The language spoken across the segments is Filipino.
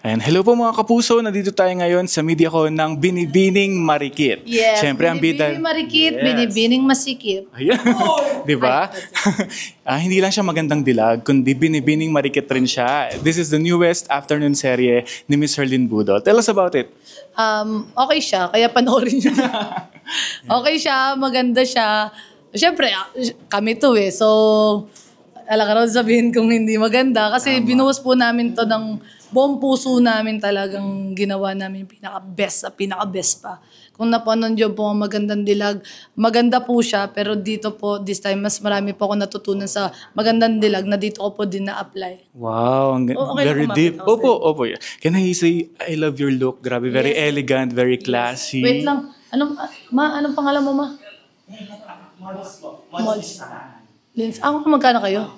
Ayan, hello po mga kapuso, nandito tayo ngayon sa media ko ng Binibining Marikit. Yes, Siyempre, ang bida... Binibining Marikit, Yes. Binibining Masikip. Ayan. Di ba? Hindi lang siya magandang dilag, kundi Binibining Marikit rin siya. This is the newest afternoon serye ni Miss Herlyn Budol. Tell us about it. Okay siya, kaya panoorin niyo. Okay siya, maganda siya. Siyempre, kami to eh. So, alam ka raw sabihin kung hindi maganda. Kasi binuhos po namin to ng buong puso namin, talagang ginawa namin pinaka-best pa. Kung napanood nyo po ang Magandang Dilag, maganda po siya. Pero dito po, this time, mas marami po ako natutunan sa Magandang Dilag na dito ko po din na-apply. Wow, Okay very lang deep. kumapit ako Opo. Can I say, I love your look. Grabe, very elegant, very classy. Wait lang. Anong pangalan mo, ma? Mods. Lins, magkano kayo?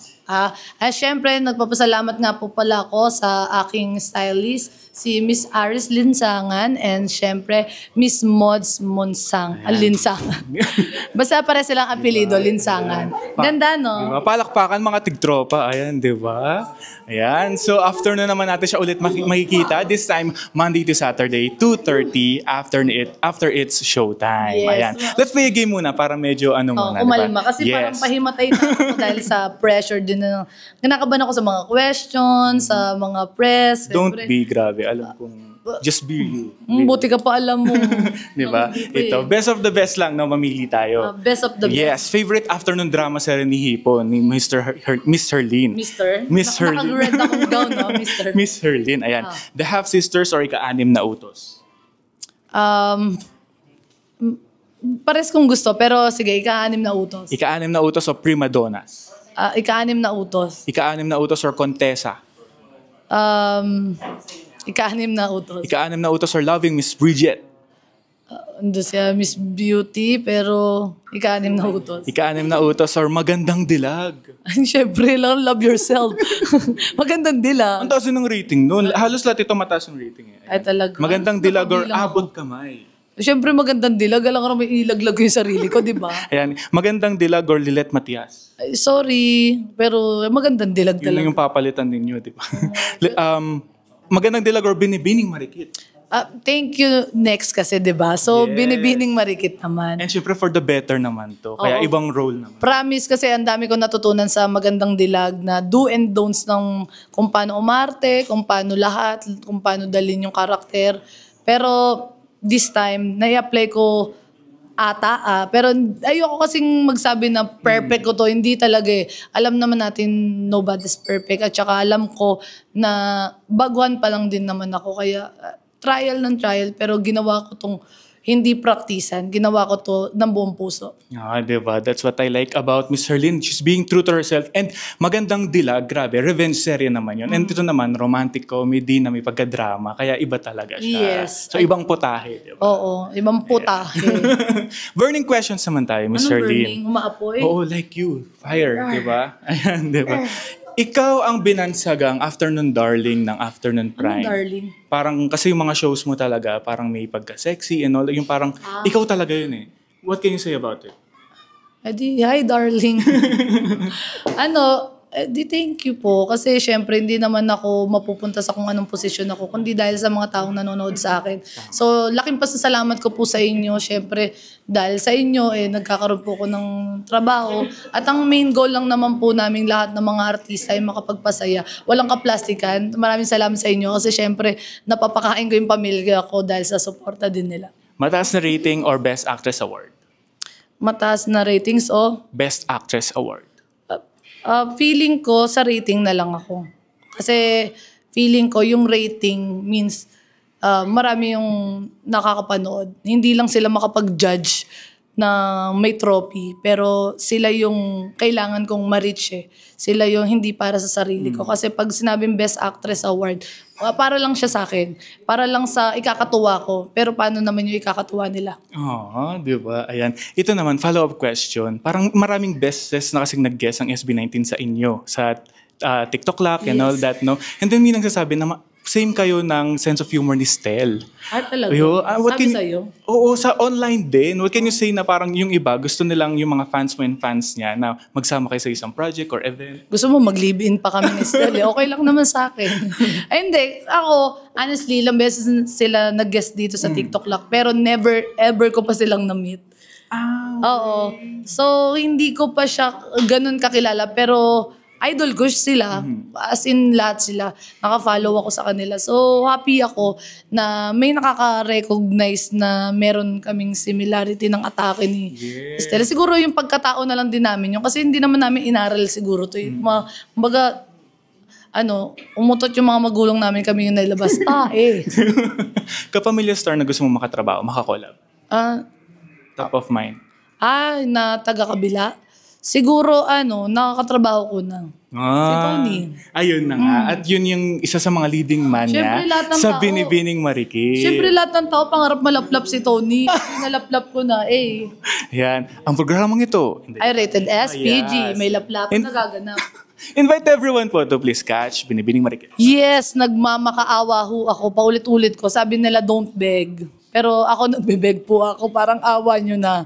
Syempre, nagpapasalamat nga po pala ako sa aking stylist, si Miss Aris Linsangan, and syempre, Miss Mods Monsang. Linsangan. Basta pare silang apelido, Linsangan. Ganda, no? Diba? Palakpakan mga tigtropa. Ayan, di ba? Ayan. So, after na naman natin siya ulit makikita. This time, Monday to Saturday, 2:30 after it's showtime. Yes. Ayan. Let's play a game muna para medyo muna. Kumalma. Diba? Kasi parang pahimatay na ako dahil sa pressure din. Kinakabahan ako sa mga questions, sa mga press. Don't Siyempre. be grabe. Alam kong just be you. Buti ka pa alam mo. Di ba? Ito, best of the best lang na mamili tayo. Best of the best. Yes, favorite afternoon drama series ni Hipon, ni Miss Herlyn. Miss Herlyn. Naka-red akong gown, no? Mister. Miss Herlyn, ayan. The Half Sisters or Ika-6 na Utos? Pares kong gusto, pero sige, ika-6 na utos. Ika-6 na Utos o Prima Donnas? Ika-6 na utos. Ika-6 na Utos or Contessa? Ika-6 na utos. Ika-6 na Utos or Loving Miss Bridget? Ando siya, Miss Beauty, pero ika-6 na utos. Ika-6 na Utos or Magandang Dilag? Siyempre lang, love yourself. Magandang Ang dilag. taas ng rating noon. Halos lahat ito mataas yung rating. Ay talaga. Magandang Dilag or Nakabilang ako. Abot Kamay? Siyempre magandang dilag. Alam ko na may ilaglag ko yung sarili ko, di ba? Ayan, Magandang Dilag or Lilet Matias? Ay, sorry, pero magandang dilag Yun lang talaga. yung papalitan ninyo, di ba? Magandang Dilag or Binibining Marikit? Thank you next kasi, di ba? So, Yes. Binibining Marikit naman. And syempre for the better naman to. Kaya Oo. ibang role naman. Promise kasi ang dami ko natutunan sa Magandang Dilag na do and don'ts ng kung paano umarte, kung paano lahat, kung paano dalhin yung karakter. Pero this time, nai-apply ko pero ayoko kasing magsabi na perfect ko to. Hindi talaga eh. Alam naman natin nobody's perfect. At saka alam ko na baguhan pa lang din naman ako. Kaya trial ng trial pero ginawa ko tong hindi praktisan. Ginawa ko to ng buong puso. Diba? That's what I like about Miss Herlyn. She's being true to herself. And Magandang Dilag, grabe, revenge serye naman yun. And ito naman, romantic comedy na may pagka-drama. Kaya iba talaga siya. Yes. So ibang putahe. Diba? Oo, ibang putahe. Burning questions naman tayo, Miss Anong Herlyn. burning? Umaapoy? Oo, like you. Fire, di ba? Ayan, di ba? Ikaw ang binansagang afternoon darling ng Afternoon Prime. Darling. Parang, kasi yung mga shows mo talaga, parang may pagka-sexy and all. Yung parang, ikaw talaga yun eh. What can you say about it? Hi, darling. Thank you po. Kasi syempre, hindi naman ako mapupunta sa kung anong posisyon ako, kundi dahil sa mga taong nanonood sa akin. So, laking pasasalamat ko po sa inyo. Syempre, dahil sa inyo, nagkakaroon po ko ng trabaho. At ang main goal lang naman po namin lahat ng mga artista ay makapagpasaya. Walang kaplastikan. Maraming salamat sa inyo kasi syempre, napapakain ko yung pamilya ko dahil sa suporta din nila. Mataas na rating or Best Actress Award? Mataas na ratings o Best Actress Award. feeling ko sa rating na lang ako. Kasi feeling ko yung rating means marami yung nakakapanood. Hindi lang sila makapag-judge na may trophy, pero sila yung kailangan kong ma-reach eh. Sila yung hindi para sa sarili ko. Kasi pag sinabing Best Actress Award, para lang siya sa akin. Para lang sa ikakatuwa ko. Pero paano naman yung ikakatuwa nila? Oo, di ba? Ayan. Ito naman, follow-up question. Parang maraming bestes na kasing nag-guest ang SB19 sa inyo. Sa TikTok Lock and all that, no? And then may nagsasabi na same kayo ng sense of humor ni Stel. Talaga? What Sabi can, sa'yo? Oo, sa online din. What can you say na parang yung iba, gusto nilang yung mga fans mo and fans niya na magsama kayo sa isang project or event? Gusto mo mag-live-in pa kami ni Stel, eh. Okay lang naman sa akin. Ay, hindi. Ako, honestly, ilang beses sila nag-guest dito sa TikTok Lock, pero never, ever ko pa silang na-meet. Oo. So, hindi ko pa siya ganun kakilala, pero idol ko sila. As in, lahat sila. Naka-follow ako sa kanila. So, happy ako na may nakaka-recognize na meron kaming similarity ng atake ni Stella. Siguro yung pagkatao na lang din namin yun. Kasi hindi naman namin inaral siguro to. Kumbaga, umutot yung mga magulang namin kami yung nailabas. Kapamilya star na gusto mo makatrabaho, makakolab? Top of mind. Na taga-kabila. Siguro, nakakatrabaho ko na. Si Tony. Ayun na nga. At yun yung isa sa mga leading man niya sa Binibining Marikit. Siyempre, lahat ng tao pangarap malaplap si Tony. Nalaplap ko na, Yan. Ang programang ito. I rated S, PG. Yes. May laplap na gaganap. Invite everyone po to please catch Binibining Marikit. Yes, nagmamakaawa ho ako. Paulit-ulit ko. Sabi nila, don't beg. Pero ako nagbibeg po ako. Parang awa nyo na.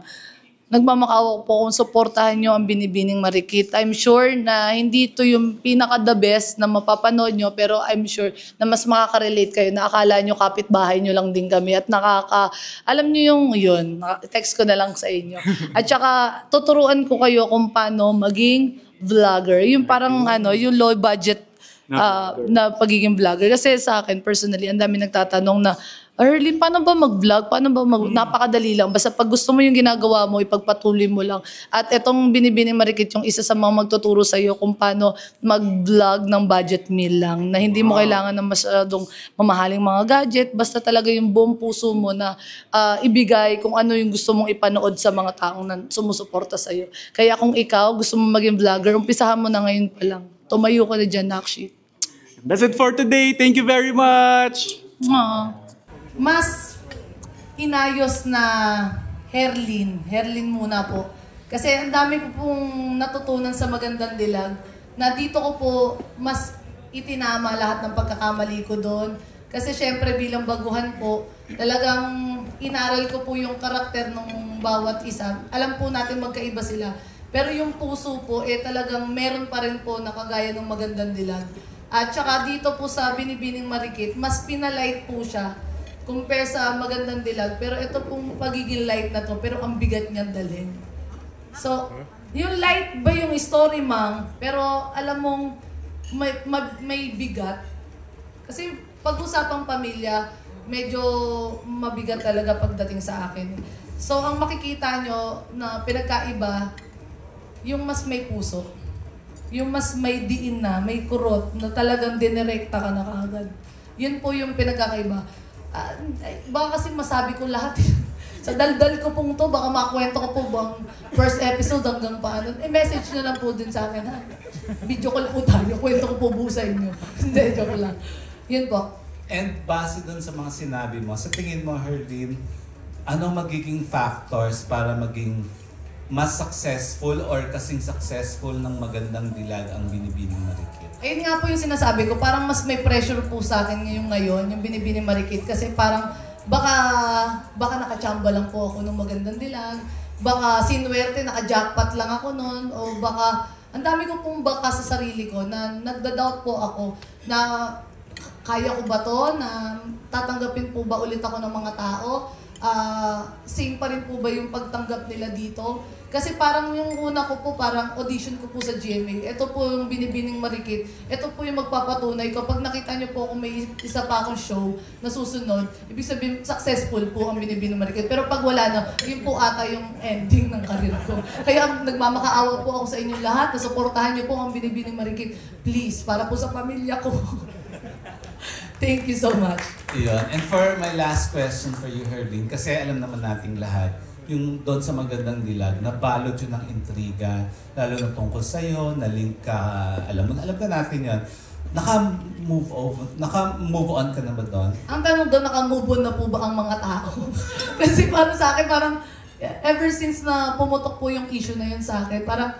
Nagmamakaawa po kung suportahan nyo ang Binibining Marikit. I'm sure na hindi ito yung pinaka-the best na mapapanood nyo, pero I'm sure na mas makaka-relate kayo na akala nyo kapitbahay nyo lang din kami at alam nyo yun, text ko na lang sa inyo. At saka, tuturuan ko kayo kung paano maging vlogger. Yung parang yung low budget na pagiging vlogger. Kasi sa akin, personally, ang dami nagtatanong na, Arlene, paano ba mag-vlog? Napakadali lang. Basta pag gusto mo yung ginagawa mo, ipagpatuloy mo lang. At itong Binibining Marikit, yung isa sa mga magtuturo sa'yo kung paano mag-vlog ng budget meal lang. Na hindi mo kailangan ng masyadong mamahaling mga gadget. Basta talaga yung buong puso mo na ibigay kung ano yung gusto mong ipanood sa mga taong sumusuporta sa'yo. Kaya kung ikaw gusto mong maging vlogger, umpisahan mo na ngayon pa lang. Tumayo ka na dyan, Nakshi. That's it for today. Thank you very much. Mas inayos na Herlin muna po. Kasi ang dami ko pong natutunan sa Magandang Dilag na dito ko po mas itinama lahat ng pagkakamali ko doon. Kasi syempre bilang baguhan po, talagang inaral ko po yung karakter ng bawat isa. Alam po natin magkaiba sila. Pero yung puso po, talagang meron pa rin po na kagaya ng Magandang Dilag. At saka dito po sa Binibining Marikit, mas pinalight po siya compare sa Magandang Dilag. Pero ito pong pagiging light na to, pero ang bigat niyan dalhin. So, yung light ba yung story, Mang? Pero alam mong may bigat. Kasi pag-usapang pamilya, medyo mabigat talaga pagdating sa akin. So, ang makikita nyo na pinagkaiba, yung mas may puso. Yung mas may diin na, may kurot, na talagang dinirekta ka na kaagad. Yun po yung pinagkakaiba. Baka kasi masabi ko lahat. Sa daldal ko pong to, baka makwento ko po bang first episode hanggang paano. Message nyo lang po din sa akin, ha? Video ko lang po tayo, kwento ko po buo sa inyo. Hindi, joke lang. Yun po. And base dun sa mga sinabi mo, sa tingin mo, Herlene, anong magiging factors para maging mas successful or kasing successful ng Magandang Dilag ang Binibining Marikit? Ayun nga po yung sinasabi ko, parang mas may pressure po sa akin ngayon, yung Binibining Marikit. Kasi parang baka nakachamba lang po ako ng Magandang Dilag, baka sinuwerte, naka-jackpot lang ako noon, o baka, ang dami ko pong baka sa sarili ko na nagda-doubt po ako na kaya ko ba to, na tatanggapin po ba ulit ako ng mga tao, same pa rin po ba yung pagtanggap nila dito? Kasi parang yung una ko po, parang audition ko po sa GMA. Ito po yung Binibining Marikit. Ito po yung magpapatunay. Kapag nakita niyo po kung may isa pa akong show na susunod, ibig sabihin, successful po ang Binibining Marikit. Pero pag wala na, yun po ata yung ending ng career ko. Kaya nagmamakaawa po ako sa inyong lahat na suportahan niyo po ang Binibining Marikit. Please, para po sa pamilya ko. Thank you so much. Yun. And for my last question for you, Herlene, kasi alam naman nating lahat, yung doon sa Magandang Dilag, nabalot yun ng intriga, lalo na tungkol sa'yo, na-link ka, alam na natin yun. Naka-move on ka na ba doon? Ang tanong doon, naka-move on na po ba ang mga tao? Kasi parang sa akin, parang ever since na pumutok po yung issue na yun sa akin, parang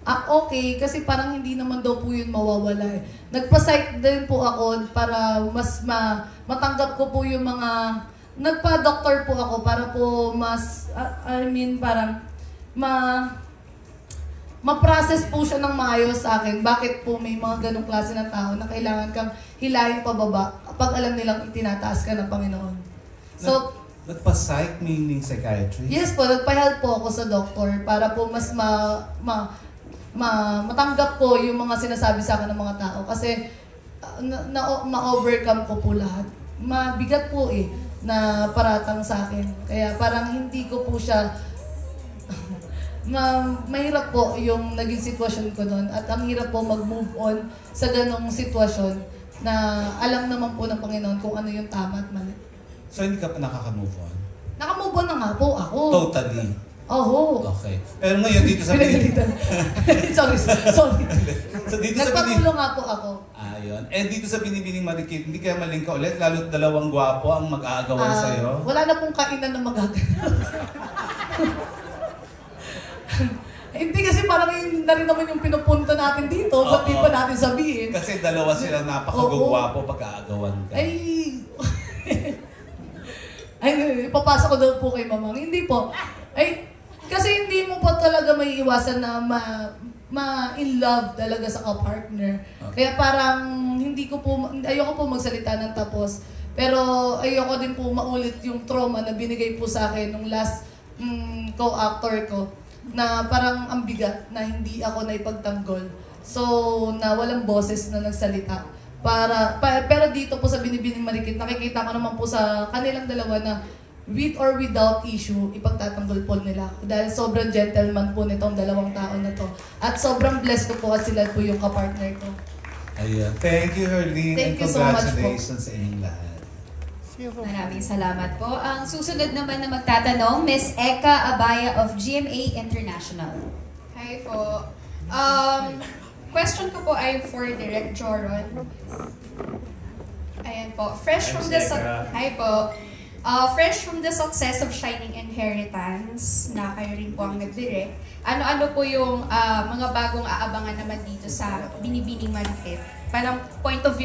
Okay, kasi parang hindi naman daw po yun mawawala eh. Nagpa-psych din po ako para mas matanggap ko po yung mga... Nagpa-doctor po ako para po mas... parang ma-process po siya ng maayos sa akin. Bakit po may mga ganong klase ng tao na kailangan kang hilahin pababa kapag alam nilang itinataas ka ng Panginoon. So, nagpa-psych meaning psychiatrist? Yes po, nagpa-help po ako sa doktor para po mas matanggap ko yung mga sinasabi sa akin ng mga tao. Kasi ma-overcome ko po lahat. Mabigat po na paratang sa akin. Kaya parang hindi ko po siya... mahirap po yung naging sitwasyon ko noon. At ang hirap po mag-move on sa ganong sitwasyon na alam naman po ng Panginoon kung ano yung tama at mali. So hindi ka pa nakaka-move on? Naka-move on na nga po ako. Totally? Oo. Okay. Pero ngayon dito sa... sorry. So dito sa Nagpatulong nga po ako. Ayun. Dito sa Binibining Marikit, hindi kaya maling ka ulit, lalo't dalawang gwapo ang mag-aagawan sa'yo? Wala na pong kainan na magaganap. Hindi kasi parang yun na rin naman yung pinupunta natin dito. Ba't di pa natin sabihin? Kasi dalawa silang napakagugwapo pag-aagawan ka. Papasok ko daw po kay Mamang. Hindi po. Kasi hindi mo po talaga may iwasan na ma-in love talaga sa ka-partner. Okay. Kaya parang ayoko po magsalita ng tapos. Pero ayoko din po maulit yung trauma na binigay po sa akin nung last co-actor ko. Na parang ang bigat na hindi ako naipagtanggol. So, na walang boses na nagsalita. Pero dito po sa Binibining Marikit, nakikita ko naman po sa kanilang dalawa na with or without issue, ipagtatanggol po nila ako. Dahil sobrang gentleman po nitong dalawang tao na to. At sobrang blessed ko po at sila po yung kapartner ko. Ayan. Thank you, Herlene. Thank and you so much po. congratulations sa inyong lahat. Maraming salamat po. Ang susunod naman na magtatanong, Miss Eka Abaya of GMA International. Hi po. Question ko po ay for Direct Joron. Ayan po. Fresh from the success of Shining Inheritance, na kayo rin po ang nag-direct, ano-ano po yung mga bagong aabangan naman dito sa Binibining Marikit? Parang point of view